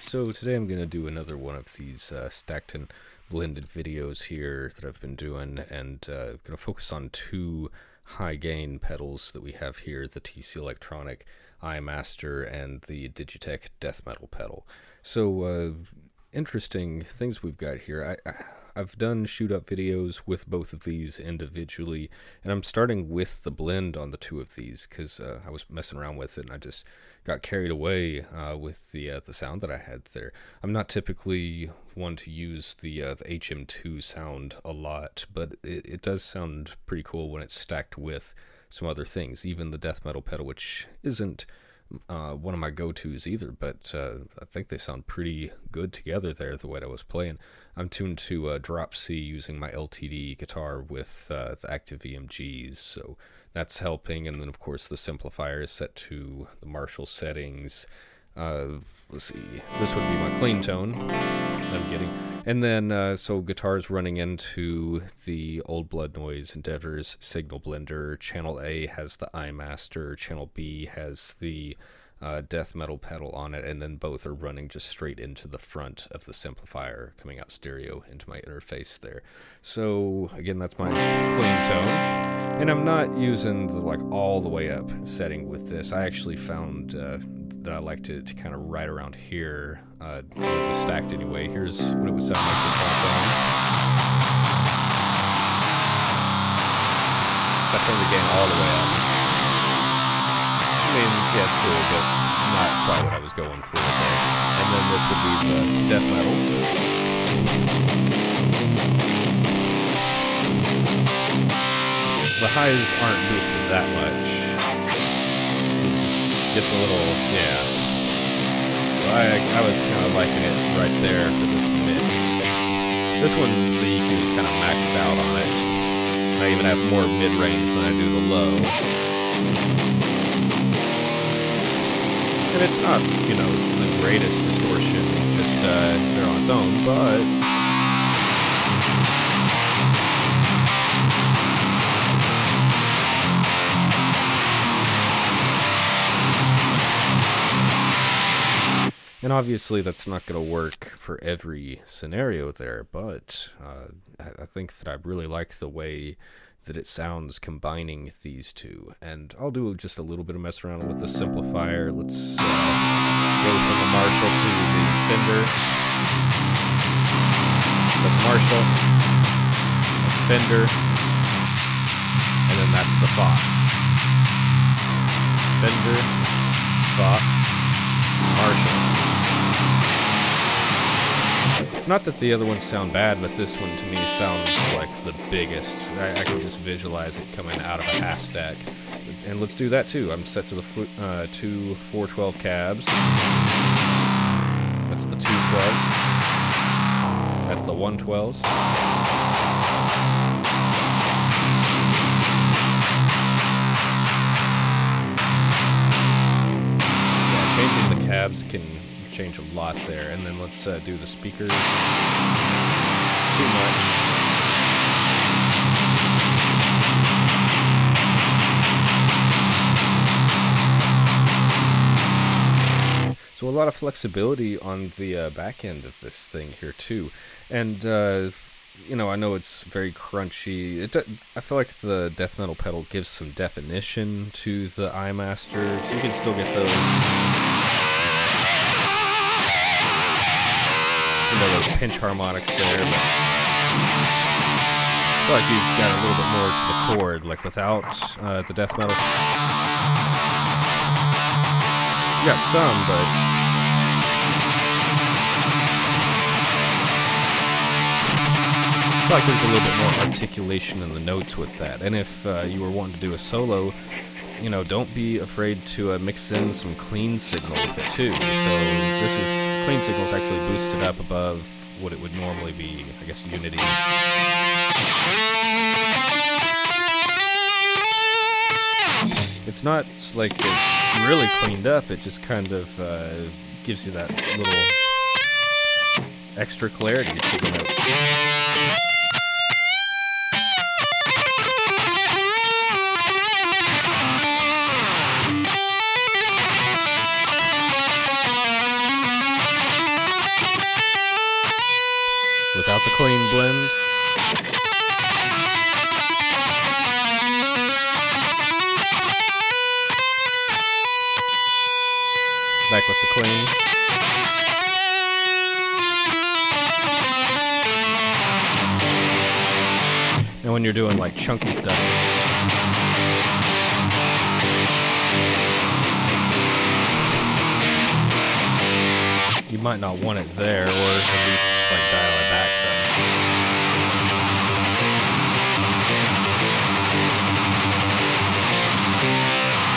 So today I'm going to do another one of these stacked and blended videos here that I've been doing, and I'm going to focus on two high gain pedals that we have here, the TC Electronic Eyemaster and the Digitech death metal pedal. So interesting things we've got here. I've done shoot up videos with both of these individually, and I'm starting with the blend on the two of these because I was messing around with it and I just got carried away with the sound that I had there. I'm not typically one to use the HM2 sound a lot, but it does sound pretty cool when it's stacked with some other things, even the death metal pedal, which isn't one of my go-tos either, but I think they sound pretty good together there the way I was playing. I'm tuned to drop C using my LTD guitar with the active EMGs, so that's helping. And then of course the Simplifier is set to the Marshall settings. Let's see, this would be my clean tone I'm getting. And then so guitar's running into the Old Blood Noise Endeavor's signal blender. Channel A has the Eyemaster, channel B has the death metal pedal on it, and then both are running just straight into the front of the Simplifier, coming out stereo into my interface there. So again, that's my clean tone, and I'm not using the all the way up setting with this. I actually found that I like to kind of right around here when it was stacked anyway. Here's what it would sound like just on its own. If I turn the gain all the way up, I mean, yeah, it's cool, but not quite what I was going for there. And then this would be the death metal. So the highs aren't boosted that much. It just gets a little, yeah. So I was kind of liking it right there for this mix. This one, the EQ is kind of maxed out on it. I even have more mid-range than I do the low. And it's not, the greatest distortion, just there on its own, but and obviously that's not going to work for every scenario there, but I think that I really like the way that it sounds combining these two. And I'll do just a little bit of mess around with the Simplifier. Let's go from the Marshall to the Fender. So that's Marshall, that's Fender, and then that's the Fox. Fender, Fox, Marshall. It's not that the other ones sound bad, but this one to me sounds like the biggest. I can just visualize it coming out of a half stack. And let's do that too. I'm set to the two 412 cabs. That's the 212s. That's the 112s. Yeah, changing the cabs can change a lot there. And then let's do the speakers. Too much. So a lot of flexibility on the back end of this thing here too. And I know it's very crunchy. I feel like the death metal pedal gives some definition to the Eyemaster, so you can still get those those pinch harmonics there, but I feel like you've got a little bit more to the chord, like without the death metal. You got some, but I feel like there's a little bit more articulation in the notes with that. And if you were wanting to do a solo, don't be afraid to mix in some clean signal with it too. So this is clean signals actually boosted up above what it would normally be, I guess, Unity. It's not like it really cleaned up, it just kind of gives you that little extra clarity to the notes. without the clean blend. Back with the clean. And when you're doing like chunky stuff, you might not want it there, or at least like dial it back some.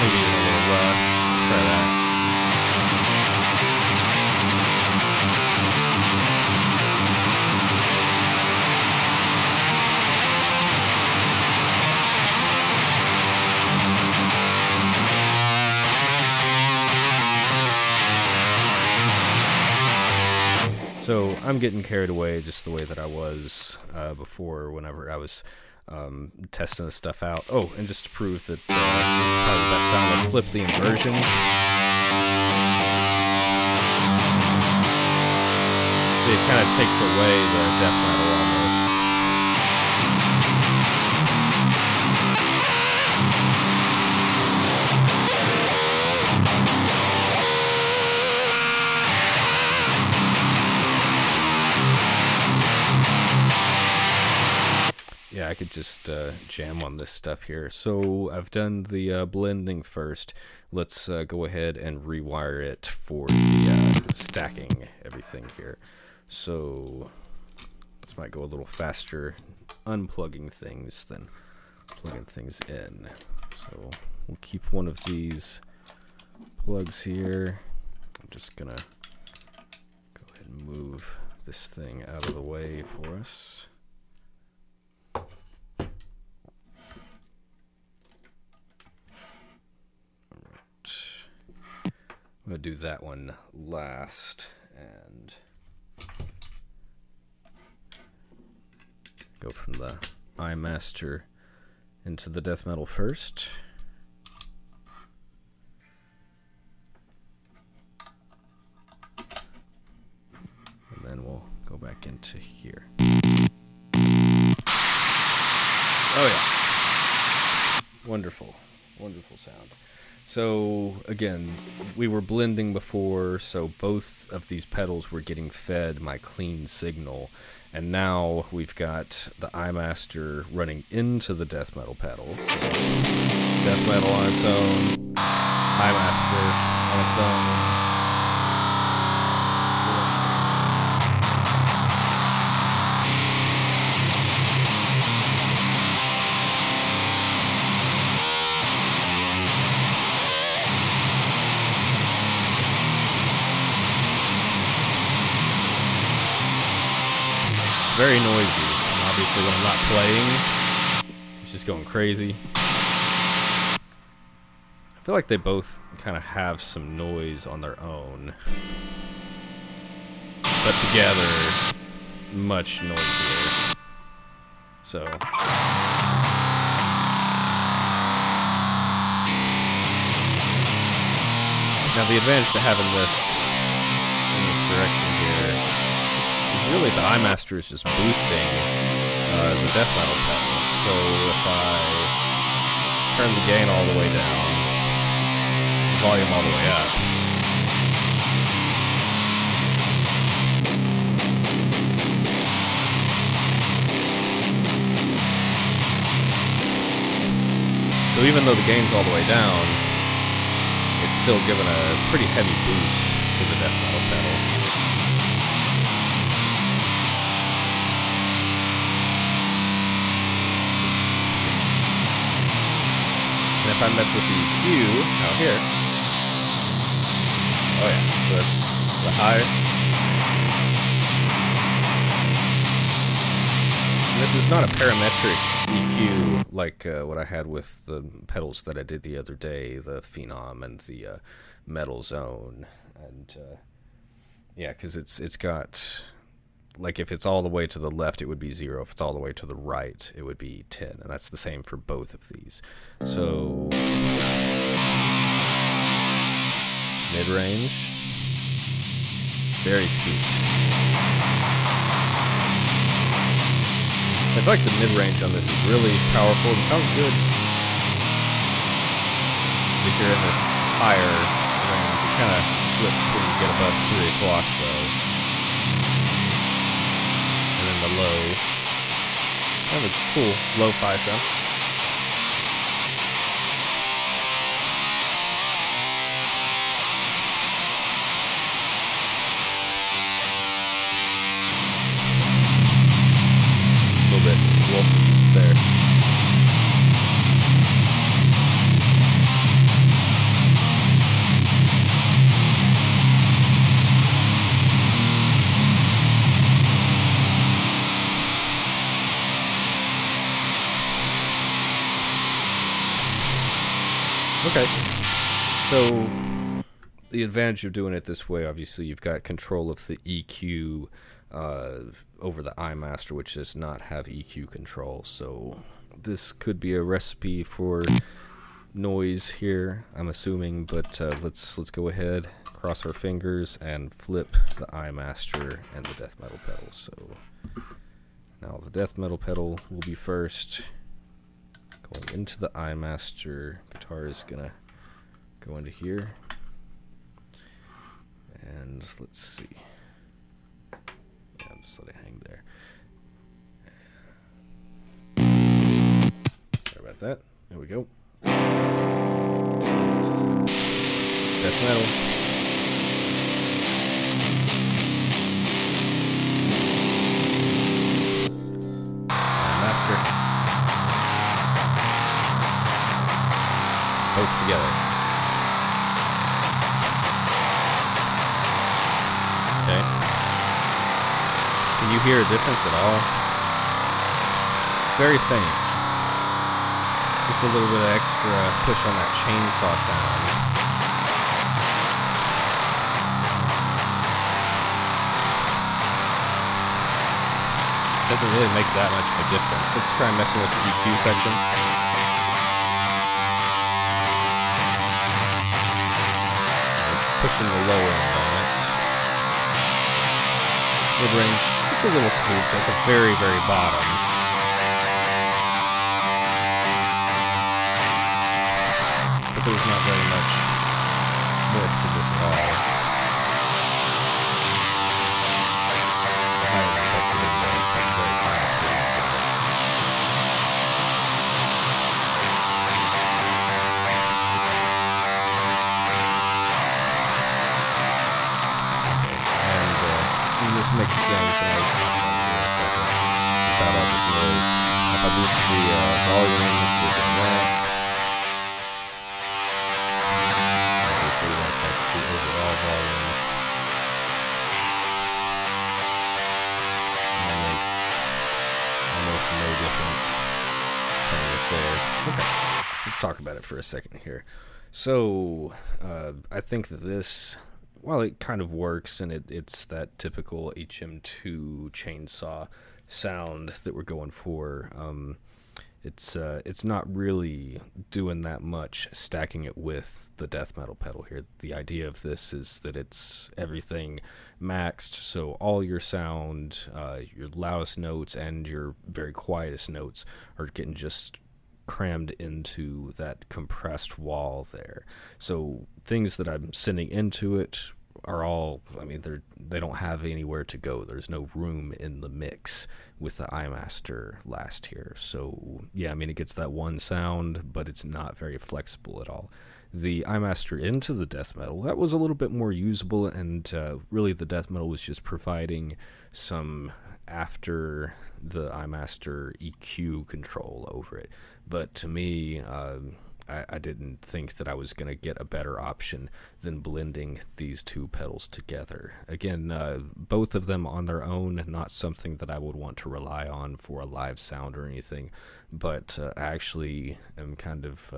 Maybe even a little rust. Let's try that. So I'm getting carried away just the way that I was before whenever I was testing this stuff out. Oh, and just to prove that this is probably the best sound, let's flip the inversion. See, it kind of takes away the death metal almost. Yeah, I could just jam on this stuff here. So I've done the blending first. Let's go ahead and rewire it for the stacking everything here. So this might go a little faster unplugging things than plugging things in. So we'll keep one of these plugs here. I'm just gonna go ahead and move this thing out of the way for us. I'm going to do that one last and go from the Eyemaster into the death metal first. And then we'll go back into here. Oh yeah. Wonderful. Wonderful sound. So again, we were blending before, so both of these pedals were getting fed my clean signal, and now we've got the Eyemaster running into the death metal pedal. So death metal on its own, Eyemaster on its own. So let's see. Very noisy, and obviously when I'm not playing, it's just going crazy. I feel like they both kind of have some noise on their own, but together, much noisier. So now the advantage to having this in this direction here is really the Eyemaster is just boosting the death metal pedal. So if I turn the gain all the way down, the volume all the way up, so even though the gain's all the way down, it's still giving a pretty heavy boost to the death metal pedal. And if I mess with the EQ out here, oh yeah, so that's the high. And this is not a parametric EQ like what I had with the pedals that I did the other day, the Phenom and the Metal Zone, and yeah, because it's got, like, if it's all the way to the left, it would be 0. If it's all the way to the right, it would be 10. And that's the same for both of these. So, mid-range, very scooped. I feel like the mid-range on this is really powerful and sounds good. If you're in this higher range, it kind of flips when you get above 3 o'clock though. And then the low, kind of a cool lo-fi sound. A little bit wolfy there. Okay, so the advantage of doing it this way, obviously, you've got control of the EQ over the Eyemaster, which does not have EQ control. So this could be a recipe for noise here, I'm assuming. But let's go ahead, cross our fingers, and flip the Eyemaster and the death metal pedal. So now the death metal pedal will be first. Going into the Eyemaster, guitar is gonna go into here, and let's see. Yeah, just let it hang there. Sorry about that. There we go. Death metal. Eyemaster. Both together. Okay. Can you hear a difference at all? Very faint. Just a little bit of extra push on that chainsaw sound. Doesn't really make that much of a difference. Let's try messing with the EQ section. Pushing the low end on it. Mid-range, it's a little scooped at the very, very bottom. But there's not very much morph to this at all. The high is affected in the very highest range of it. This makes sense, and I'll talk about it in a second without all this noise. If I boost the volume, we're doing that. Obviously, that affects the overall volume. And that makes almost no difference turning it there. Okay, let's talk about it for a second here. So, I think that this, while it kind of works, and it's that typical HM2 chainsaw sound that we're going for, it's not really doing that much stacking it with the death metal pedal here. The idea of this is that it's everything maxed, so all your sound, your loudest notes and your very quietest notes are getting just crammed into that compressed wall there. So things that I'm sending into it are all, I mean, they don't have anywhere to go. There's no room in the mix with the Eyemaster last here. So yeah, I mean, it gets that one sound, but it's not very flexible at all. The Eyemaster into the death metal, that was a little bit more usable, and really the death metal was just providing some after the Eyemaster EQ control over it. But to me, I didn't think that I was going to get a better option than blending these two pedals together. Again, both of them on their own, not something that I would want to rely on for a live sound or anything, but I actually am kind of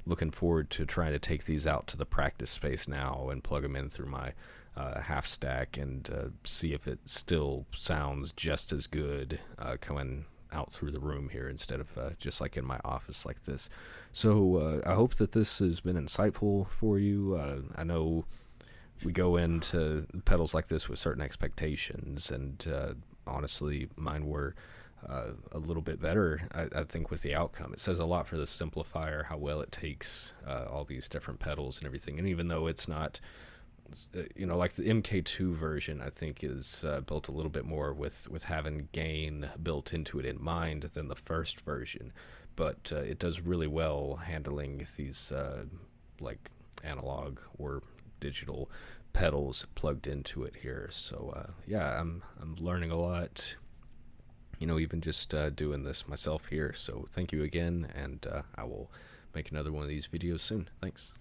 looking forward to trying to take these out to the practice space now and plug them in through my half stack and see if it still sounds just as good coming out through the room here instead of just like in my office like this. So I hope that this has been insightful for you. I know we go into pedals like this with certain expectations, and honestly mine were a little bit better, I think, with the outcome. It says a lot for the Simplifier, how well it takes all these different pedals and everything. And even though it's not, like the MK2 version, I think is built a little bit more with having gain built into it in mind than the first version. But it does really well handling these like analog or digital pedals plugged into it here. So yeah, I'm learning a lot, even just doing this myself here. So thank you again, and I will make another one of these videos soon. Thanks.